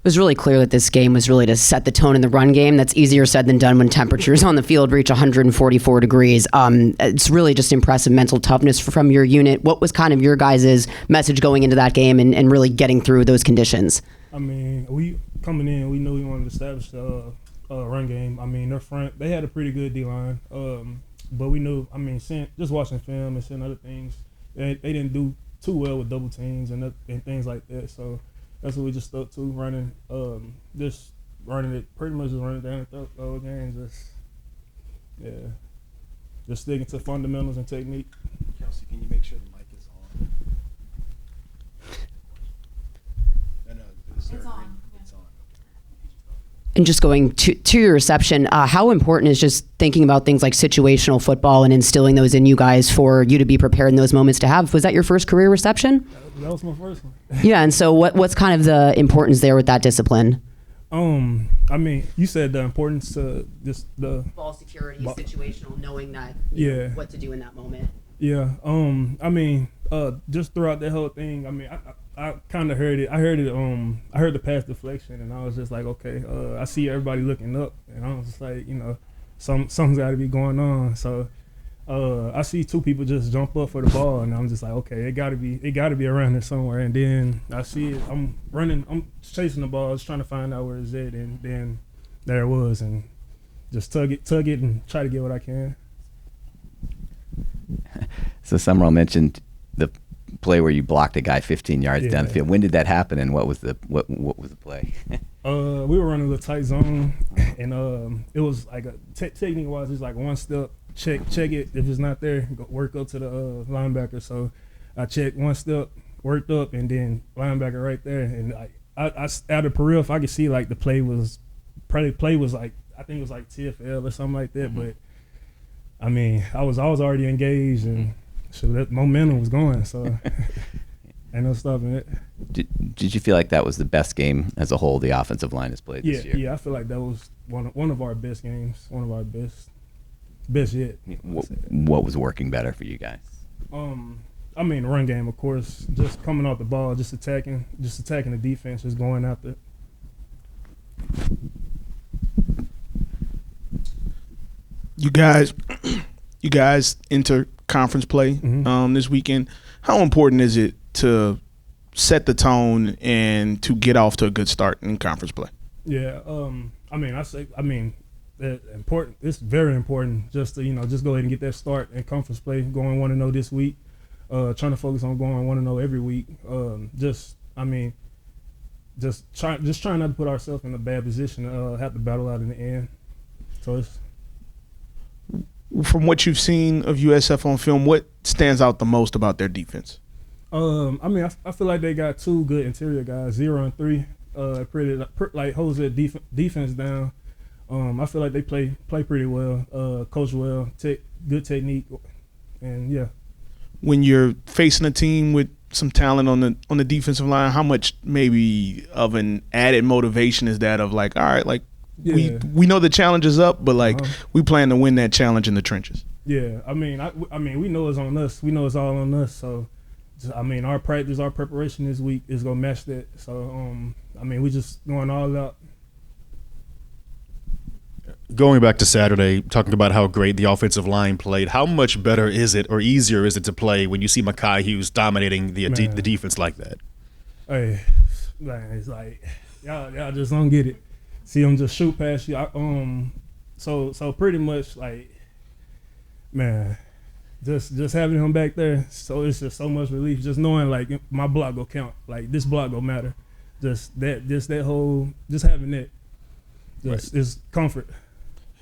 was really clear that this game was really to set the tone in the run game. That's easier said than done when temperatures on the field reach 144 degrees. It's really just impressive mental toughness from your unit. What was kind of your guys' message going into that game and really getting through those conditions? I mean, we coming in, we knew we wanted to establish the run game. I mean, their front, they had a pretty good D-line. But we knew, I mean, just watching film and seeing other things, they didn't do too well with double teams and things like that. So that's what we just stuck to, running, just running it, pretty much just running down the whole game. Just sticking to fundamentals and technique. Kelsey, can you make sure the mic is on? No, it's on. It's on. And just going to your reception, how important is just thinking about things like situational football and instilling those in you guys for you to be prepared in those moments to have? Was that your first career reception? That was my first one. Yeah, and so what's kind of the importance there with that discipline? I mean, you said the importance to just the ball security, situational, knowing that what to do in that moment. Yeah. I mean, just throughout that whole thing, I mean, I kind of heard it. I heard the pass deflection, and I was just like, okay. I see everybody looking up, and I was just like, something's got to be going on. So, I see two people just jump up for the ball, and I'm just like, okay, it got to be around here somewhere. And then I see it. I'm running. I'm chasing the ball, just trying to find out where it's at, and then there it was, and just tug it, and try to get what I can. So Summerall mentioned the play where you blocked a guy 15 yards down the field. When did that happen, and what was the play? We were running a little tight zone, and it was like a technique wise, it's like one step, check it. If it's not there, go work up to the linebacker. So I checked one step, worked up, and then linebacker right there. And I out of peripheral, I could see like the play was like, I think it was like TFL or something like that. But I mean, I was already engaged, and so that momentum was going. So ain't no stopping it. Did you feel like that was the best game as a whole the offensive line has played this year? Yeah, I feel like that was one of our best games, one of our best yet. What was working better for you guys? I mean, the run game, of course, just coming off the ball, just attacking the defense, just going after it. You guys enter conference play this weekend. How important is it to set the tone and to get off to a good start in conference play? Yeah, important. It's very important just to just go ahead and get that start in conference play. Going 1-0 this week. Trying to focus on going 1-0 every week. Trying not to put ourselves in a bad position to have to battle out in the end. So it's. From what you've seen of USF on film, what stands out the most about their defense? I feel like they got two good interior guys, 0 and 3. Pretty holds their defense down. I feel like they play pretty well, coach well, good technique, and yeah. When you're facing a team with some talent on the defensive line, how much maybe of an added motivation is that of like, all right, like. Yeah. We know the challenge is up, but like we plan to win that challenge in the trenches. Yeah, I mean, we know it's on us. We know it's all on us. So, our practice, our preparation this week is gonna match that. So, we just going all out. Going back to Saturday, talking about how great the offensive line played, how much better is it or easier is it to play when you see Mekhi Hughes dominating the defense like that? Hey, man, it's like y'all just don't get it. See him just shoot past you. So pretty much like, man, just having him back there. So it's just so much relief. Just knowing like my block go count. Like this block go matter. Just having that. Is comfort.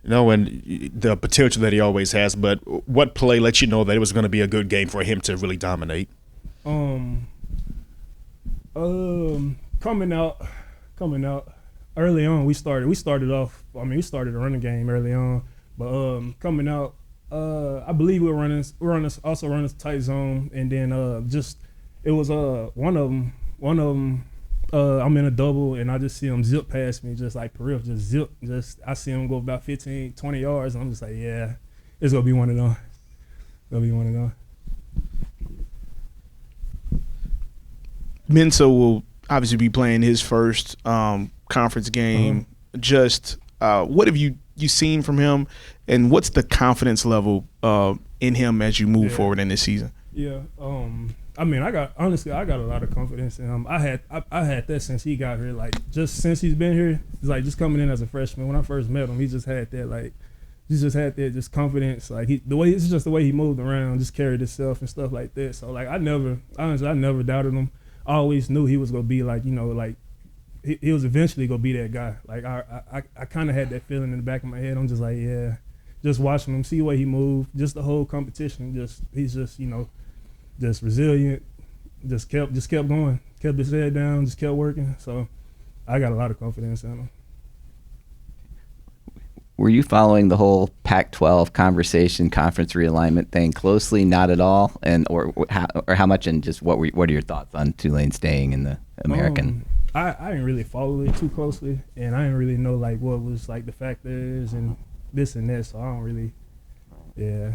And the potential that he always has. But what play lets you know that it was going to be a good game for him to really dominate? Coming out. Early on, we started off. We started a running game early on, but coming out, I believe we're running a tight zone, and then it was one of them. I'm in a double, and I just see him zip past me, just like peripheral, just zip. I see him go about 15, 20 yards, and I'm just like, yeah, it's gonna be one of them. Mensa will obviously be playing his first conference game. Just what have you seen from him, and what's the confidence level in him as you move forward in this season? Yeah. I mean, I got a lot of confidence in him. I had that since he got here. Like, just since he's been here, it's like just coming in as a freshman. When I first met him, he just had that confidence. Like, it's just the way he moved around, just carried himself and stuff like that. So like, I never doubted him. I always knew he was gonna be like, like he was eventually gonna be that guy. Like, I kind of had that feeling in the back of my head. I'm just like, yeah, just watching him, see the way he moved, just the whole competition. He's just just resilient. Just kept going, kept his head down, just kept working. So I got a lot of confidence in him. Were you following the whole Pac-12 conversation, conference realignment thing closely? Not at all, or how much? And just what are your thoughts on Tulane staying in the American? I didn't really follow it too closely, and I didn't really know like what was like the factors and this and that. So I don't really, yeah.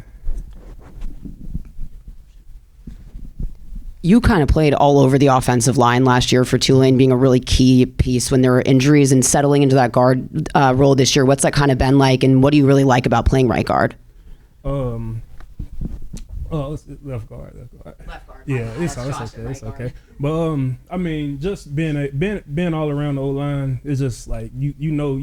You kind of played all over the offensive line last year for Tulane, being a really key piece when there were injuries, and settling into that guard role this year. What's that kind of been like, and what do you really like about playing right guard? It's left guard. Yeah, it's okay. But I mean, just being all around the O-line is just like you know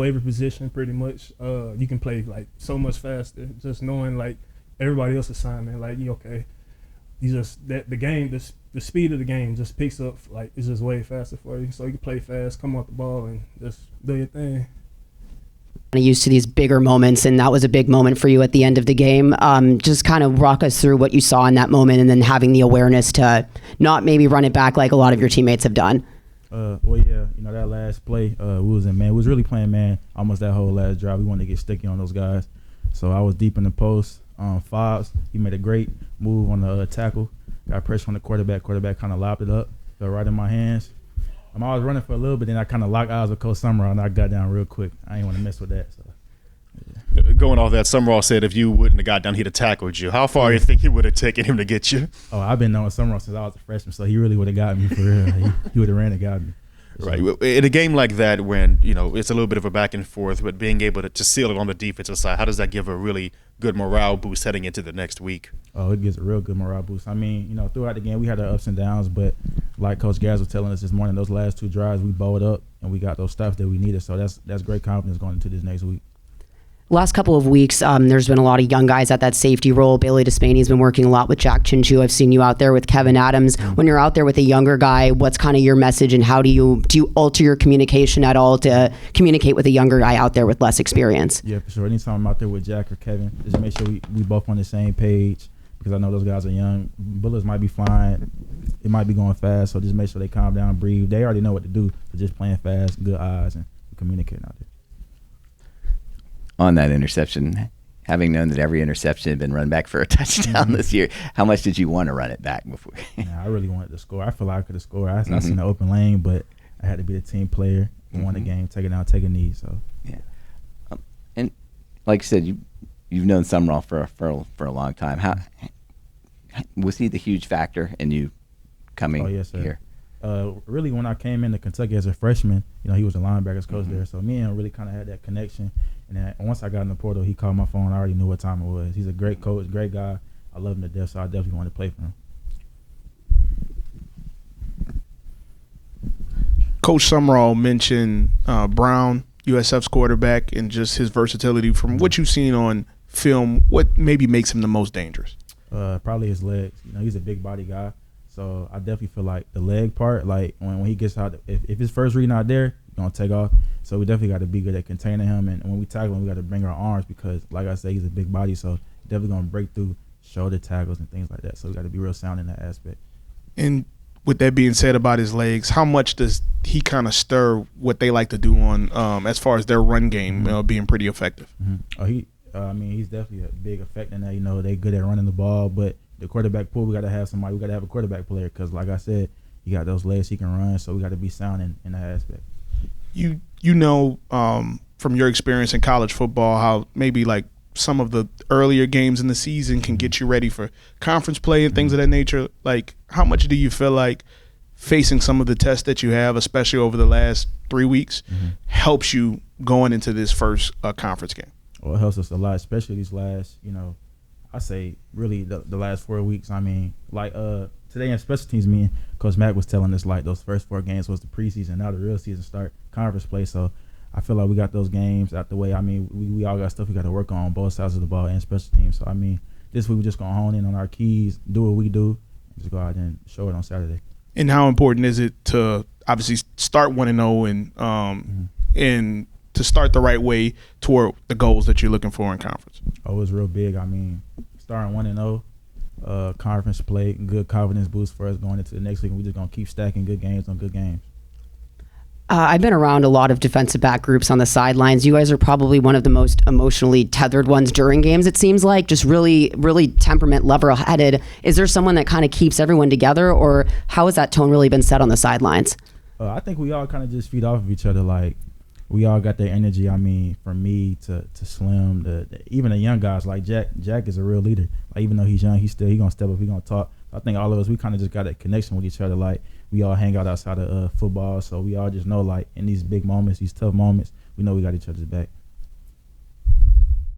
every position pretty much. You can play like so much faster, just knowing like everybody else's assignment. Like, okay. You just the speed of the game just picks up, like it's just way faster for you. So you can play fast, come off the ball, and just do your thing. Used to these bigger moments, and that was a big moment for you at the end of the game. Just kind of walk us through what you saw in that moment, and then having the awareness to not maybe run it back like a lot of your teammates have done. Well, yeah, that last play, we was in man. We was really playing man almost that whole last drive. We wanted to get sticky on those guys. So I was deep in the post. Fobbs, he made a great move on the tackle. Got pressure on the quarterback. Quarterback kind of lobbed it up. Fell right in my hands. I was running for a little bit, then I kind of locked eyes with Coach Summerall, and I got down real quick. I didn't want to mess with that. So. Yeah. Going off that, Summerall said if you wouldn't have got down, he'd have tackled you. How far do you think he would have taken him to get you? Oh, I've been knowing Summerall since I was a freshman, so he really would have got me for real. He would have ran and got me. Right. In a game like that, when it's a little bit of a back and forth, but being able to seal it on the defensive side, how does that give a really good morale boost heading into the next week? Oh, it gives a real good morale boost. I mean, throughout the game, we had our ups and downs, but like Coach Gaz was telling us this morning, those last two drives, we bowled up and we got those stuff that we needed. So that's great confidence going into this next week. Last couple of weeks, there's been a lot of young guys at that safety role. Bailey Despaney's been working a lot with Jack Chinchu. I've seen you out there with Kevin Adams. When you're out there with a younger guy, what's kind of your message, and how do you alter your communication at all to communicate with a younger guy out there with less experience? Yeah, for sure. Anytime I'm out there with Jack or Kevin, just make sure we both on the same page, because I know those guys are young. Bullets might be flying. It might be going fast, so just make sure they calm down, breathe. They already know what to do. So just playing fast, good eyes, and communicating out there. On that interception, having known that every interception had been run back for a touchdown this year, how much did you want to run it back before? I really wanted to score. I feel like I could have scored. I seen the open lane, but I had to be the team player, won the game, take it down, take a knee. So yeah, and like you said, you've known Summerall for a long time. How was he the huge factor in you coming here? Really, when I came into Kentucky as a freshman, he was a linebackers coach there. So me and him really kind of had that connection. And then once I got in the portal, he called my phone. I already knew what time it was. He's a great coach, great guy. I love him to death, so I definitely want to play for him. Coach Summerall mentioned Brown, USF's quarterback, and just his versatility. From what you've seen on film, what maybe makes him the most dangerous? Probably his legs. He's a big body guy. So I definitely feel like the leg part, like when he gets out, if his first read not there, he's going to take off. So we definitely got to be good at containing him. And when we tackle him, we got to bring our arms because, like I said, he's a big body. So definitely going to break through shoulder tackles and things like that. So we got to be real sound in that aspect. And with that being said about his legs, how much does he kind of stir what they like to do on as far as their run game being pretty effective? Oh, he's definitely a big effect in that. They good at running the ball, but the quarterback pool, we got to have somebody. We got to have a quarterback player because, like I said, he got those legs, he can run. So we got to be sound in that aspect. From your experience in college football, how maybe like some of the earlier games in the season can get you ready for conference play and things of that nature. Like, how much do you feel like facing some of the tests that you have, especially over the last 3 weeks, helps you going into this first conference game? Well, it helps us a lot, especially these last, I say really the last 4 weeks. I mean, like today in special teams meeting, Coach Mack was telling us like those first 4 games was the preseason. Now the real season start, conference play. So I feel like we got those games out the way. I mean, we all got stuff we got to work on both sides of the ball and special teams. So I mean, this week we just gonna hone in on our keys, do what we do, and just go out and show it on Saturday. And how important is it to obviously start 1-0 and to start the right way toward the goals that you're looking for in conference? Oh, it's real big. I mean, starting 1-0, conference play, good confidence boost for us going into the next week. And we just gonna keep stacking good games on good games. I've been around a lot of defensive back groups on the sidelines. You guys are probably one of the most emotionally tethered ones during games, it seems like. Just really, really temperament, level-headed. Is there someone that kind of keeps everyone together, or how has that tone really been set on the sidelines? I think we all kind of just feed off of each other. Like, we all got their energy. I mean, from me to Slim, even the young guys, like Jack. Jack is a real leader. Like, even though he's young, he's going to step up, he's going to talk. I think all of us, we kind of just got a connection with each other. Like, we all hang out outside of football, so we all just know, like, in these big moments, these tough moments, we know we got each other's back.